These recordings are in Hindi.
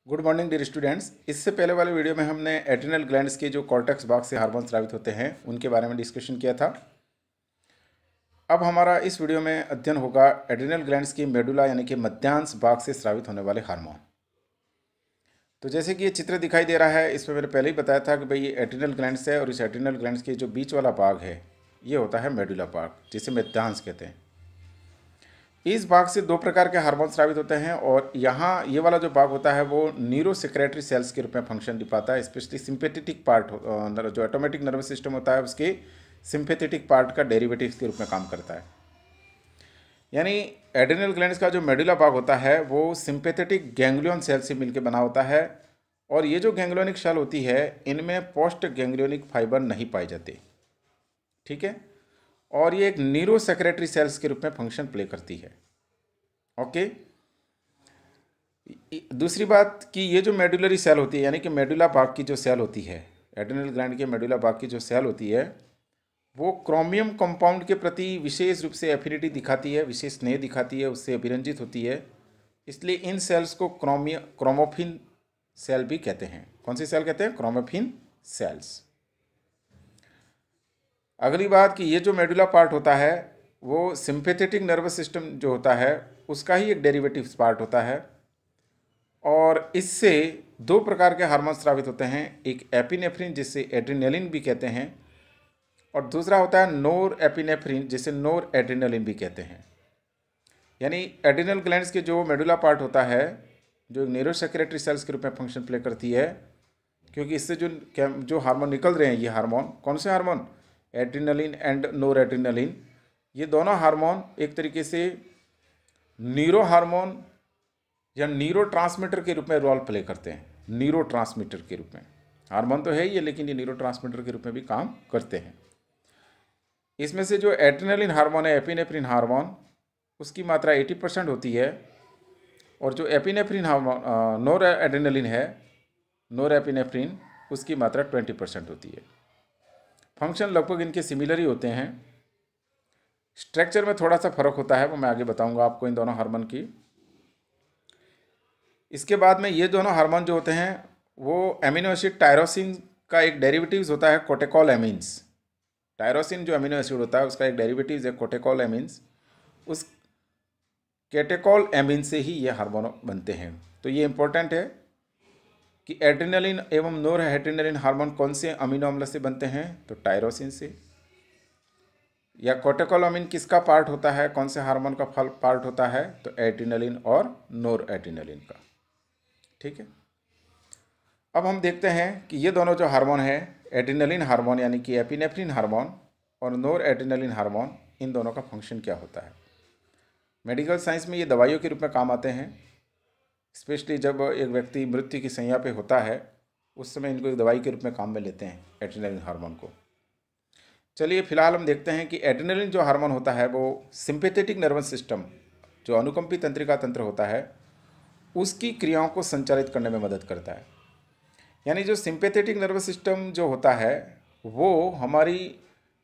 Good morning dear students. इससे पहले वाले वीडियो में हमने एड्रिनल ग्लैंड्स के जो कॉर्टेक्स भाग से हार्मोन स्रावित होते हैं उनके बारे में डिस्कशन किया था। अब हमारा इस वीडियो में अध्ययन होगा एड्रिनल ग्लैंड्स की मेडुला यानी कि मध्यांश भाग से स्रावित होने वाले हार्मोन। तो जैसे कि ये चित्र दिखाई दे रहा है, इसमें मैंने पहले ही बताया था कि भाई ये एड्रिनल ग्लैंड्स है और इस एड्रिनल ग्लैंड्स के जो बीच वाला भाग है ये होता है मेडुला भाग, जिसे मध्यांश कहते हैं। इस भाग से दो प्रकार के हार्मोन स्रावित होते हैं और यहाँ ये वाला जो भाग होता है वो न्यूरो सेक्रेटरी सेल्स के रूप में फंक्शन दिखाता है। स्पेशली सिंपैथेटिक पार्ट जो ऑटोमेटिक नर्वस सिस्टम होता है उसके सिंपैथेटिक पार्ट का डेरिवेटिव्स के रूप में काम करता है। यानी एड्रिनल ग्लैंड्स का जो मेडुला भाग होता है वो सिंपैथेटिक गैंग्लियन सेल से मिलकर बना होता है और ये जो गैंग्लियोनिक सेल होती है इनमें पोस्ट गैंग्लियोनिक फाइबर नहीं पाए जाते, ठीक है। और ये एक न्यूरो सेक्रेटरी सेल्स के रूप में फंक्शन प्ले करती है। ओके, दूसरी बात कि ये जो मेडुलरी सेल होती है यानी कि मेडुला भाग की जो सेल होती है, एड्रिनल ग्लैंड के मेडुला भाग की जो सेल होती है वो क्रोमियम कंपाउंड के प्रति विशेष रूप से एफिनिटी दिखाती है, विशेष स्नेह दिखाती है, उससे अभिरंजित होती है। इसलिए इन सेल्स को क्रोमोफिन सेल भी कहते हैं। कौन सी सेल कहते हैं? Chromaffin cells. अगली बात कि ये जो मेडुला पार्ट होता है वो सिंपैथेटिक नर्वस सिस्टम जो होता है उसका ही एक डेरिवेटिव पार्ट होता है और इससे दो प्रकार के हार्मोन स्रावित होते हैं, एक एपिनेफ्रिन जिसे एड्रिनलिन भी कहते हैं और दूसरा होता है नोर एपिनेफ्रिन जिसे नोर एड्रिनलिन भी कहते हैं। यानी एड्रिनल ग्लैंड्स के जो मेडुला पार्ट होता है जो न्यूरो सेक्रेटरी सेल्स के रूप में फंक्शन प्ले करती है, क्योंकि इससे जो हार्मोन निकल रहे हैं ये हार्मोन कौन से hormone? Adrenaline and NOR adrenaline. ये दोनों हार्मोन एक तरीके से न्यूरो हार्मोन या न्यूरो ट्रांसमीटर के रूप में रोल प्ले करते हैं। न्यूरो ट्रांसमीटर के रूप में हार्मोन तो है ही, लेकिन ये न्यूरो ट्रांसमीटर के रूप में भी काम करते हैं। इसमें से जो एड्रिनलिन हार्मोन है, एपिनेफ्रिन हार्मोन, उसकी मात्रा 80% होती है और जो एपिनेफ्रिन हार्मोन नोर एड्रिनलिन है, नोर एपिनेफ्रिन, उसकी मात्रा 20% होती है। फंक्शन लगभग इनके सिमिलर ही होते हैं, स्ट्रक्चर में थोड़ा सा फर्क होता है, वो मैं आगे बताऊंगा आपको इन दोनों हार्मोन की। इसके बाद में ये दोनों हार्मोन जो होते हैं वो एमिनो एसिड टायरोसिन का एक डेरिवेटिव्स होता है कोटेकोल एमीन्स। टायरोसिन जो अमीनो एसिड होता है उसका एक डेरिवेटिव्स है कोटेकोल एमीन्स। उस कैटेकोल एमीन से ही ये हार्मोन बनते हैं। तो ये इंपॉर्टेंट है कि एड्रिनलिन एवं नोर एड्रिनलिन हार्मोन कौन से अमीनो अम्ल से बनते हैं? तो टायरोसिन से। या कोटेकोलामिन किसका पार्ट होता है, कौन से हार्मोन का फल पार्ट होता है? तो एड्रिनलिन और नोर एड्रिनलिन का, ठीक है। अब हम देखते हैं कि ये दोनों जो हार्मोन है, एड्रिनलिन हार्मोन यानी कि एपिनेफ्रिन हार्मोन और नोर एड्रिनलिन हार्मोन, इन दोनों का फंक्शन क्या होता है। मेडिकल साइंस में ये दवाइयों के रूप में काम आते हैं। स्पेशली जब एक व्यक्ति मृत्यु की शैया पे होता है उस समय इनको एक दवाई के रूप में काम में लेते हैं एड्रिनलिन हार्मोन को। चलिए फिलहाल हम देखते हैं कि एड्रिनलिन जो हार्मोन होता है वो सिंपैथेटिक नर्वस सिस्टम, जो अनुकंपी तंत्रिका तंत्र होता है, उसकी क्रियाओं को संचालित करने में मदद करता है। यानी जो सिंपैथेटिक नर्वस सिस्टम जो होता है वो हमारी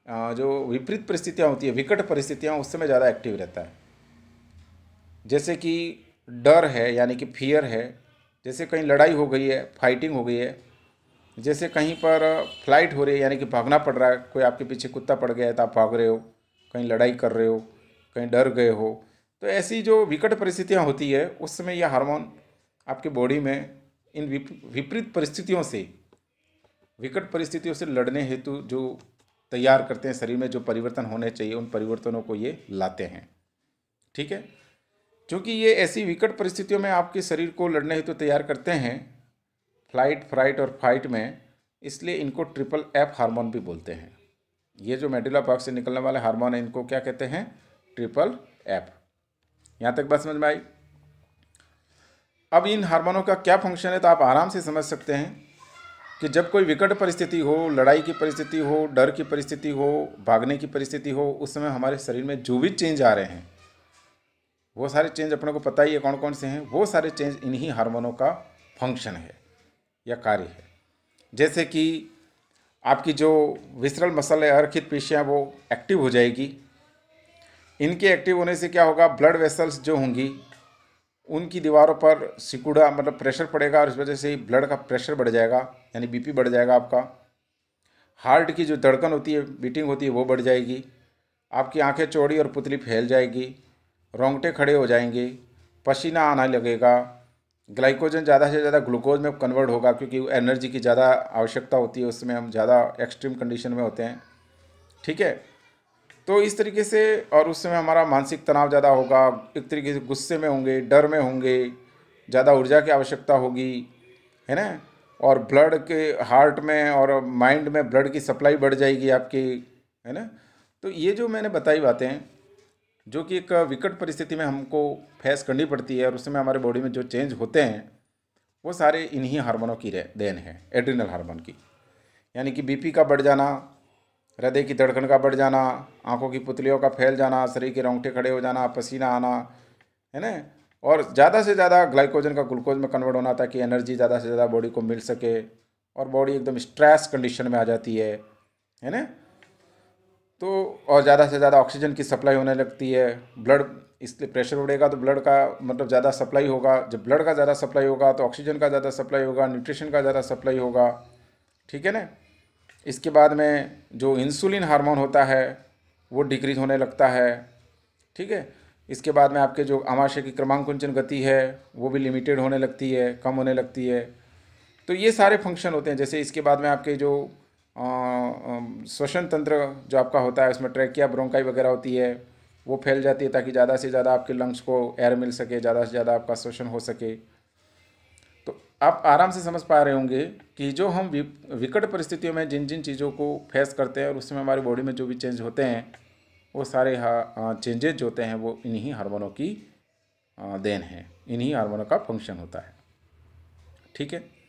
जो विपरीत परिस्थितियाँ होती है, विकट परिस्थितियाँ, उस समय ज़्यादा एक्टिव रहता है। जैसे कि डर है यानी कि फियर है, जैसे कहीं लड़ाई हो गई है, फाइटिंग हो गई है, जैसे कहीं पर फ्लाइट हो रही है यानी कि भागना पड़ रहा है, कोई आपके पीछे कुत्ता पड़ गया है तो आप भाग रहे हो, कहीं लड़ाई कर रहे हो, कहीं डर गए हो, तो ऐसी जो विकट परिस्थितियाँ होती है उस समय यह हार्मोन आपके बॉडी में इन विपरीत परिस्थितियों से, विकट परिस्थितियों से लड़ने हेतु जो तैयार करते हैं, शरीर में जो परिवर्तन होने चाहिए उन परिवर्तनों को ये लाते हैं, ठीक है। क्योंकि ये ऐसी विकट परिस्थितियों में आपके शरीर को लड़ने हेतु तैयार करते हैं, फ्लाइट, फ्राइट और फाइट में, इसलिए इनको ट्रिपल एफ हार्मोन भी बोलते हैं। ये जो मेडुला भाग से निकलने वाले हार्मोन है इनको क्या कहते हैं? Triple F. यहाँ तक बात समझ में आई। अब इन हार्मोनों का क्या फंक्शन है तो आप आराम से समझ सकते हैं कि जब कोई विकट परिस्थिति हो, लड़ाई की परिस्थिति हो, डर की परिस्थिति हो, भागने की परिस्थिति हो, उस समय हमारे शरीर में जो भी चेंज आ रहे हैं वो सारे चेंज अपने को पता ही है कौन कौन से हैं। वो सारे चेंज इन्हीं हार्मोनों का फंक्शन है या कार्य है। जैसे कि आपकी जो विसरल मसल है, अरखित पेशियाँ, वो एक्टिव हो जाएगी। इनके एक्टिव होने से क्या होगा? ब्लड वेसल्स जो होंगी उनकी दीवारों पर सिकुड़ा मतलब प्रेशर पड़ेगा और इस वजह से ब्लड का प्रेशर बढ़ जाएगा, यानी बीपी बढ़ जाएगा आपका। हार्ट की जो धड़कन होती है, बीटिंग होती है, वो बढ़ जाएगी। आपकी आंखें चौड़ी और पुतली फैल जाएगी, रोंगटे खड़े हो जाएंगे, पसीना आने लगेगा, ग्लाइकोजन ज़्यादा से ज़्यादा ग्लूकोज में कन्वर्ट होगा, क्योंकि एनर्जी की ज़्यादा आवश्यकता होती है, उसमें हम ज़्यादा एक्सट्रीम कंडीशन में होते हैं। ठीक है, तो इस तरीके से, और उस समय हमारा मानसिक तनाव ज़्यादा होगा, एक तरीके से गुस्से में होंगे, डर में होंगे, ज़्यादा ऊर्जा की आवश्यकता होगी, है ना। और ब्लड के हार्ट में और माइंड में ब्लड की सप्लाई बढ़ जाएगी आपकी, है ना। तो ये जो मैंने बताई बातें, जो कि एक विकट परिस्थिति में हमको फेस करनी पड़ती है और उस समय हमारे बॉडी में जो चेंज होते हैं, वो सारे इन्हीं हार्मोनों की देन है, एड्रिनल हार्मोन की। यानी कि बीपी का बढ़ जाना, हृदय की धड़कन का बढ़ जाना, आंखों की पुतलियों का फैल जाना, शरीर के रोंगटे खड़े हो जाना, पसीना आना, है ना। और ज़्यादा से ज़्यादा ग्लाइकोजन का ग्लूकोज में कन्वर्ट होना, ताकि एनर्जी ज़्यादा से ज़्यादा बॉडी को मिल सके, और बॉडी एकदम स्ट्रेस कंडीशन में आ जाती है ना। तो और ज़्यादा से ज़्यादा ऑक्सीजन की सप्लाई होने लगती है, ब्लड, इसलिए प्रेशर बढ़ेगा तो ब्लड का मतलब ज़्यादा सप्लाई होगा। जब ब्लड का ज़्यादा सप्लाई होगा तो ऑक्सीजन का ज़्यादा सप्लाई होगा, न्यूट्रिशन का ज़्यादा सप्लाई होगा। ठीक है ना। इसके बाद में जो इंसुलिन हार्मोन होता है वो डिक्रीज होने लगता है। ठीक है, इसके बाद में आपके जो आमाशय की क्रमांकुंचन गति है वो भी लिमिटेड होने लगती है, कम होने लगती है। तो ये सारे फंक्शन होते हैं। जैसे इसके बाद में आपके जो श्वसन तंत्र जो आपका होता है, उसमें ट्रैकिया, ब्रोंकाई वगैरह होती है, वो फैल जाती है, ताकि ज़्यादा से ज़्यादा आपके लंग्स को एयर मिल सके, ज़्यादा से ज़्यादा आपका श्वसन हो सके। तो आप आराम से समझ पा रहे होंगे कि जो हम विकट परिस्थितियों में जिन जिन चीज़ों को फेस करते हैं और उस समय हमारी बॉडी में जो भी चेंज होते हैं, वो सारे चेंजेज जो होते हैं वो इन्हीं हार्मोनों की देन है, इन्हीं हार्मोनों का फंक्शन होता है। ठीक है,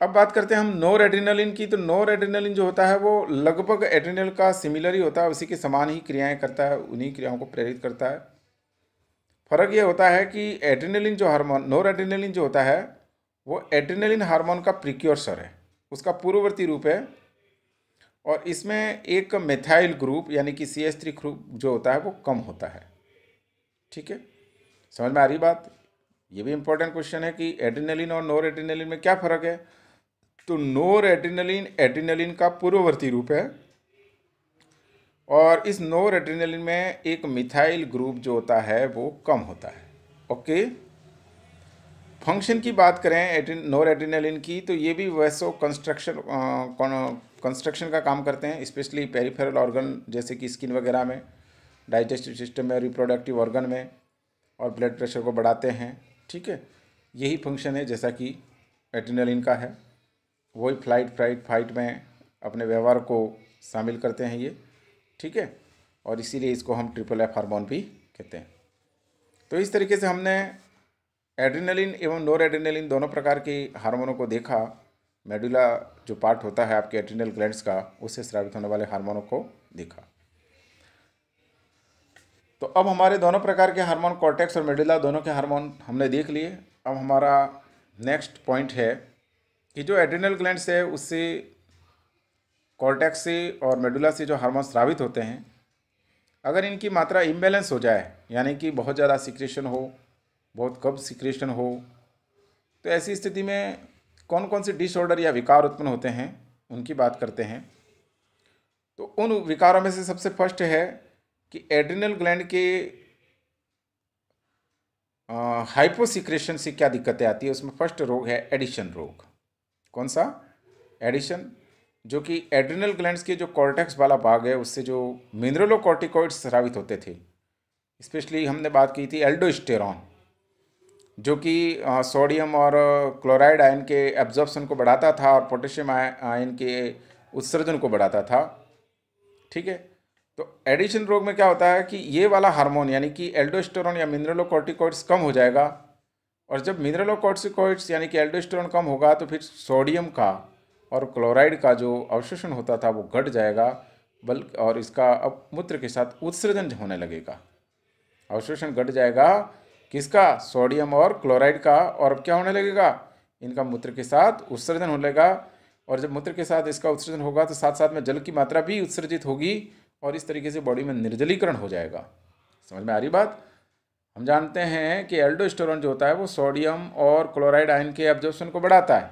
अब बात करते हैं हम नोर एड्रिनलिन की। तो नोर एड्रिनलिन जो होता है वो लगभग एड्रिनल का सिमिलर ही होता है, उसी के समान ही क्रियाएं करता है, उन्हीं क्रियाओं को प्रेरित करता है। फर्क ये होता है कि एड्रिनलिन जो हार्मोन, नोर एड्रिनलिन जो होता है वो एड्रिनलिन हार्मोन का प्रिक्योर्सर है, उसका पूर्ववर्ती रूप है। और इसमें एक मेथाइल ग्रुप यानी कि CH3 ग्रुप जो होता है वो कम होता है। ठीक है, समझ में आ रही बात। ये भी इंपॉर्टेंट क्वेश्चन है कि एड्रिनलिन और नोर एड्रिनलिन में क्या फ़र्क है। तो नोर एड्रिनलिन एड्रिनलिन का पूर्ववर्ती रूप है, और इस नोर एड्रिनलिन में एक मिथाइल ग्रुप जो होता है वो कम होता है। ओके, फंक्शन की बात करें नोर एड्रिनलिन की, तो ये भी वैसो कंस्ट्रक्शन का काम करते हैं, स्पेशली पेरिफेरल ऑर्गन जैसे कि स्किन वगैरह में, डाइजेस्टिव सिस्टम में, रिप्रोडक्टिव ऑर्गन में, और ब्लड प्रेशर को बढ़ाते हैं। ठीक है, यही फंक्शन है जैसा कि एड्रिनलिन का है। वही फाइट में अपने व्यवहार को शामिल करते हैं ये। ठीक है, और इसीलिए इसको हम FFF हार्मोन भी कहते हैं। तो इस तरीके से हमने एड्रिनलिन एवं नोर एड्रिनलिन दोनों प्रकार के हार्मोनों को देखा। मेडुला जो पार्ट होता है आपके एड्रिनल ग्लैंड्स का, उससे स्रावित होने वाले हार्मोनों को देखा। तो अब हमारे दोनों प्रकार के हार्मोन, कॉर्टेक्स और मेडुला, दोनों के हार्मोन हमने देख लिए। अब हमारा नेक्स्ट पॉइंट है कि जो एड्रिनल ग्लैंड्स है उससे, कॉर्टेक्स से और मेडुला से जो हार्मोन स्रावित होते हैं, अगर इनकी मात्रा इम्बैलेंस हो जाए, यानी कि बहुत ज़्यादा सिक्रेशन हो, बहुत कम सिक्रेशन हो, तो ऐसी स्थिति में कौन कौन से डिसऑर्डर या विकार उत्पन्न होते हैं उनकी बात करते हैं। तो उन विकारों में से सबसे फर्स्ट है कि एड्रिनल ग्लैंड के हाइपोसिक्रेशन से क्या दिक्कतें आती है। उसमें फर्स्ट रोग है एडिशन रोग। कौन सा? एडिशन, जो कि एड्रिनल ग्लैंड्स के जो कॉर्टेक्स वाला भाग है उससे जो मिनरलोकॉर्टिकॉइड्स स्रावित होते थे, स्पेशली हमने बात की थी एल्डोस्टेरॉन, जो कि सोडियम और क्लोराइड आयन के एब्जॉर्प्शन को बढ़ाता था और पोटेशियम आयन के उत्सर्जन को बढ़ाता था। ठीक है, तो एडिशन रोग में क्या होता है कि ये वाला हार्मोन यानी कि एल्डोस्टेरॉन या मिनरलोकॉर्टिकॉइड्स कम हो जाएगा, और जब मिनरलोकॉर्टिकॉइड्स यानी कि एल्डोस्टेरॉन कम होगा तो फिर सोडियम का और क्लोराइड का जो अवशोषण होता था वो घट जाएगा, बल्कि और इसका अब मूत्र के साथ उत्सर्जन होने लगेगा। अवशोषण घट जाएगा किसका? सोडियम और क्लोराइड का, और अब क्या होने लगेगा? इनका मूत्र के साथ उत्सर्जन होने लगेगा, और जब मूत्र के साथ इसका उत्सर्जन होगा तो साथ साथ में जल की मात्रा भी उत्सर्जित होगी, और इस तरीके से बॉडी में निर्जलीकरण हो जाएगा। समझ में आ रही बात? हम जानते हैं कि एल्डोस्टेरोन जो होता है वो सोडियम और क्लोराइड आयन के एब्जॉर्प्शन को बढ़ाता है,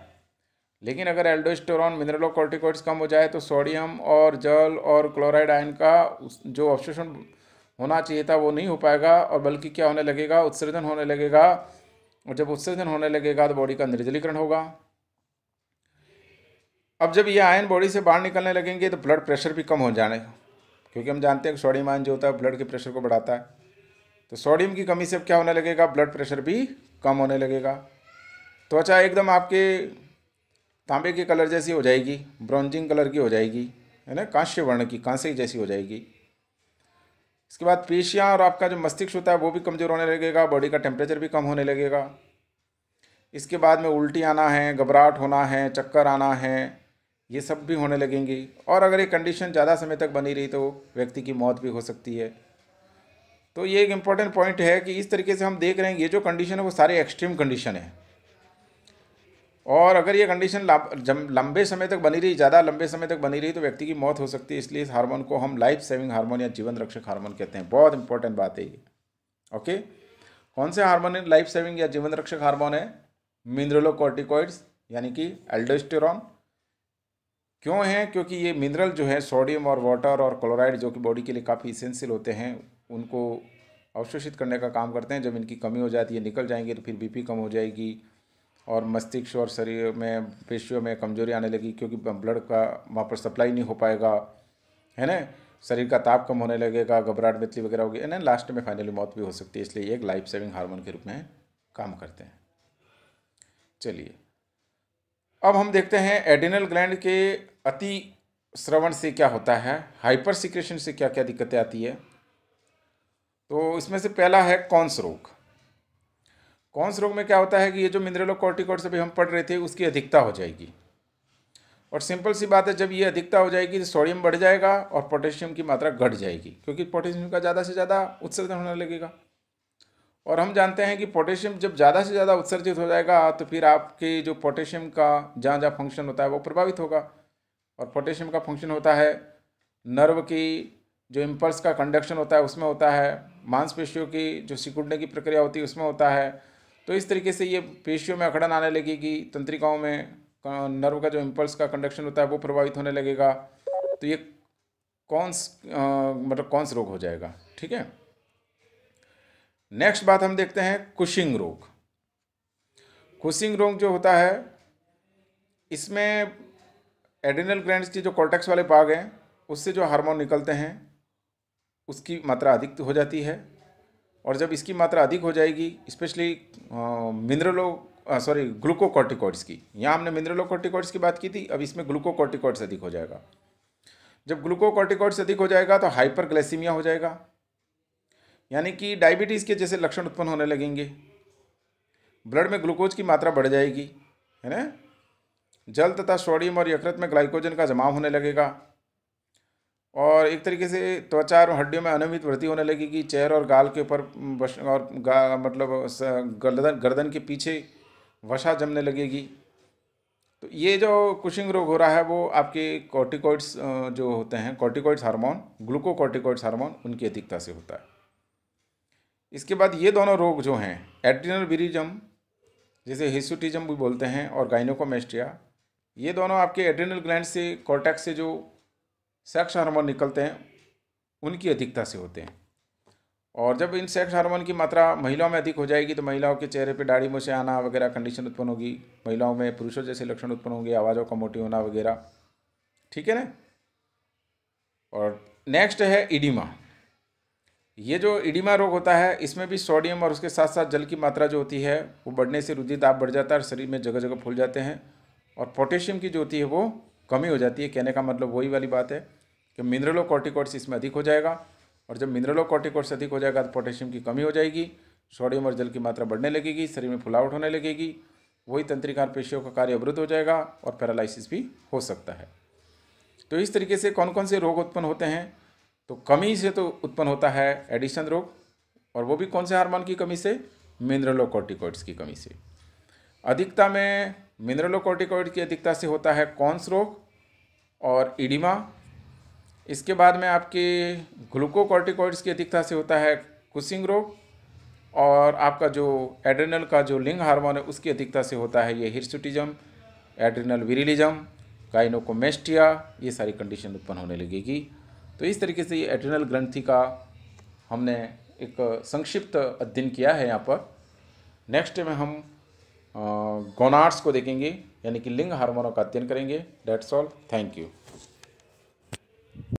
लेकिन अगर एल्डोस्टेरोन मिनरलोकॉर्टिकॉइड्स कम हो जाए तो सोडियम और जल और क्लोराइड आयन का जो अवशोषण होना चाहिए था वो नहीं हो पाएगा, और बल्कि क्या होने लगेगा, उत्सर्जन होने लगेगा। और जब उत्सर्जन होने लगेगा तो बॉडी का निर्जलीकरण होगा। अब जब ये आयन बॉडी से बाहर निकलने लगेंगे तो ब्लड प्रेशर भी कम हो जाने, क्योंकि हम जानते हैं कि सोडियम आयन जो होता है ब्लड के प्रेशर को बढ़ाता है। तो सोडियम की कमी से अब क्या होने लगेगा, ब्लड प्रेशर भी कम होने लगेगा। त्वचा एकदम आपके तांबे के कलर जैसी हो जाएगी, ब्रॉन्जिंग कलर की हो जाएगी, है ना, कांस्य वर्ण की, कांसे जैसी हो जाएगी। इसके बाद पेशियाँ और आपका जो मस्तिष्क होता है वो भी कमज़ोर होने लगेगा, बॉडी का टेम्परेचर भी कम होने लगेगा। इसके बाद में उल्टी आना है, घबराहट होना है, चक्कर आना है, ये सब भी होने लगेंगी। और अगर ये कंडीशन ज़्यादा समय तक बनी रही तो व्यक्ति की मौत भी हो सकती है। तो ये एक इम्पॉर्टेंट पॉइंट है कि इस तरीके से हम देख रहे हैं ये जो कंडीशन है वो सारे एक्सट्रीम कंडीशन है, और अगर ये कंडीशन लंबे समय तक बनी रही, ज़्यादा लंबे समय तक बनी रही तो व्यक्ति की मौत हो सकती है। इसलिए इस हार्मोन को हम लाइफ सेविंग हार्मोन या जीवन रक्षक हार्मोन कहते हैं। बहुत इंपॉर्टेंट बात है ये। ओके, कौन से हार्मोन है लाइफ सेविंग या जीवन रक्षक हार्मोन है? मिनरलोकॉर्टिकॉइड्स यानी कि एल्डोस्टेरोन। क्यों है? क्योंकि ये मिनरल जो है सोडियम और वाटर और क्लोराइड जो कि बॉडी के लिए काफ़ी इसेंशियल होते हैं, उनको अवशोषित करने का काम करते हैं। जब इनकी कमी हो जाती है, निकल जाएंगे, तो फिर बीपी कम हो जाएगी और मस्तिष्क और शरीर में पेशियों में कमजोरी आने लगी, क्योंकि ब्लड का वहाँ पर सप्लाई नहीं हो पाएगा, है ना। शरीर का ताप कम होने लगेगा, घबराहट मितली वगैरह होगी, है ना। लास्ट में फाइनली मौत भी हो सकती है। इसलिए एक लाइफ सेविंग हार्मोन के रूप में काम करते हैं। चलिए अब हम देखते हैं एड्रिनल ग्लैंड के अति स्रवण से क्या होता है, हाइपर सिक्रेशन से क्या क्या दिक्कतें आती है। तो इसमें से पहला है कॉन्स रोग। कॉन्स रोग में क्या होता है कि ये जो मिनरलोकॉर्टिकॉइड्स अभी हम पढ़ रहे थे उसकी अधिकता हो जाएगी, और सिंपल सी बात है, जब ये अधिकता हो जाएगी तो सोडियम बढ़ जाएगा और पोटेशियम की मात्रा घट जाएगी, क्योंकि पोटेशियम का ज़्यादा से ज़्यादा उत्सर्जन होने लगेगा। और हम जानते हैं कि पोटेशियम जब ज़्यादा से ज़्यादा उत्सर्जित हो जाएगा तो फिर आपके जो पोटेशियम का जहाँ जहाँ फंक्शन होता है वो प्रभावित होगा। और पोटेशियम का फंक्शन होता है नर्व की जो इम्पल्स का कंडक्शन होता है उसमें होता है, मांसपेशियों की जो सिकुड़ने की प्रक्रिया होती है उसमें होता है। तो इस तरीके से ये पेशियों में अकड़न आने लगेगी, तंत्रिकाओं में नर्व का जो इम्पल्स का कंडक्शन होता है वो प्रभावित होने लगेगा। तो ये कॉन्स रोग हो जाएगा। ठीक है, नेक्स्ट बात हम देखते हैं कुशिंग रोग। कुशिंग रोग जो होता है इसमें एड्रिनल ग्लैंड्स की जो कॉर्टेक्स वाले भाग हैं उससे जो हार्मोन निकलते हैं उसकी मात्रा अधिक हो जाती है, और जब इसकी मात्रा अधिक हो जाएगी, स्पेशली ग्लूकोकॉर्टिकॉइड्स की, यहाँ हमने मिनरलोकॉर्टिकॉइड्स की बात की थी, अब इसमें ग्लूकोकॉर्टिकॉइड्स अधिक हो जाएगा। जब ग्लूकोकॉर्टिकॉइड्स अधिक हो जाएगा तो हाइपरग्लाइसीमिया हो जाएगा, यानी कि डायबिटीज़ के जैसे लक्षण उत्पन्न होने लगेंगे। ब्लड में ग्लूकोज की मात्रा बढ़ जाएगी, है ना। जल तथा सोडियम और यकृत में ग्लाइकोजन का जमाव होने लगेगा, और एक तरीके से त्वचा और हड्डियों में अनियमित वृद्धि होने लगेगी। चेहरे और गाल के ऊपर और गर्दन के पीछे वसा जमने लगेगी। तो ये जो कुशिंग रोग हो रहा है वो आपके कॉर्टिकॉइड्स जो होते हैं, कॉर्टिकॉइड्स हार्मोन, ग्लूकोकॉर्टिकॉइड्स हार्मोन, उनकी अधिकता से होता है। इसके बाद ये दोनों रोग जो हैं, एड्रिनल विरिज्म जिसे हिर्सुटिज्म भी बोलते हैं, और गाइनोकोमेस्टिया, ये दोनों आपके एड्रिनल ग्लैंड से, कॉर्टेक्स से जो सेक्स हार्मोन निकलते हैं उनकी अधिकता से होते हैं। और जब इन सेक्स हार्मोन की मात्रा महिलाओं में अधिक हो जाएगी तो महिलाओं के चेहरे पे दाढ़ी मूंछें आना वगैरह कंडीशन उत्पन्न होगी, महिलाओं में पुरुषों जैसे लक्षण उत्पन्न होंगे, आवाज़ों का मोटी होना वगैरह। ठीक है ना। और नेक्स्ट है इडिमा। ये जो इडिमा रोग होता है इसमें भी सोडियम और उसके साथ साथ जल की मात्रा जो होती है वो बढ़ने से रुधिर दाब बढ़ जाता है और शरीर में जगह जगह फूल जाते हैं, और पोटेशियम की जो होती है वो कमी हो जाती है। कहने का मतलब वही वाली बात है कि मिनरलोकॉर्टिकॉइड्स इसमें अधिक हो जाएगा, और जब मिनरलोकॉर्टिकॉइड्स अधिक हो जाएगा तो पोटेशियम की कमी हो जाएगी, सोडियम और जल की मात्रा बढ़ने लगेगी, शरीर में फुलावट होने लगेगी, वही तंत्रिका पेशियों का कार्य अवरुद्ध हो जाएगा और पैरालिसिस भी हो सकता है। तो इस तरीके से कौन कौन से रोग उत्पन्न होते हैं? तो कमी से तो उत्पन्न होता है एडिशन रोग, और वो भी कौन से हार्मोन की कमी से? मिनरलोकॉर्टिकॉइड्स की कमी से। अधिकता में मिनरलोकॉर्टिकॉइड की अधिकता से होता है कॉन्स रोग और इडिमा। इसके बाद में आपके ग्लूकोकॉर्टिकॉइड्स की अधिकता से होता है कुशिंग रोग, और आपका जो एड्रेनल का जो लिंग हार्मोन है उसकी अधिकता से होता है ये हिर्सुटिज्म, एड्रेनल विरिलिज्म, गाइनोकोमेस्टिया, ये सारी कंडीशन उत्पन्न होने लगेगी। तो इस तरीके से ये एड्रेनल ग्रंथि का हमने एक संक्षिप्त अध्ययन किया है यहाँ पर। नेक्स्ट में हम गोनाड्स को देखेंगे, यानी कि लिंग हार्मोनों का अध्ययन करेंगे। That's all, thank you.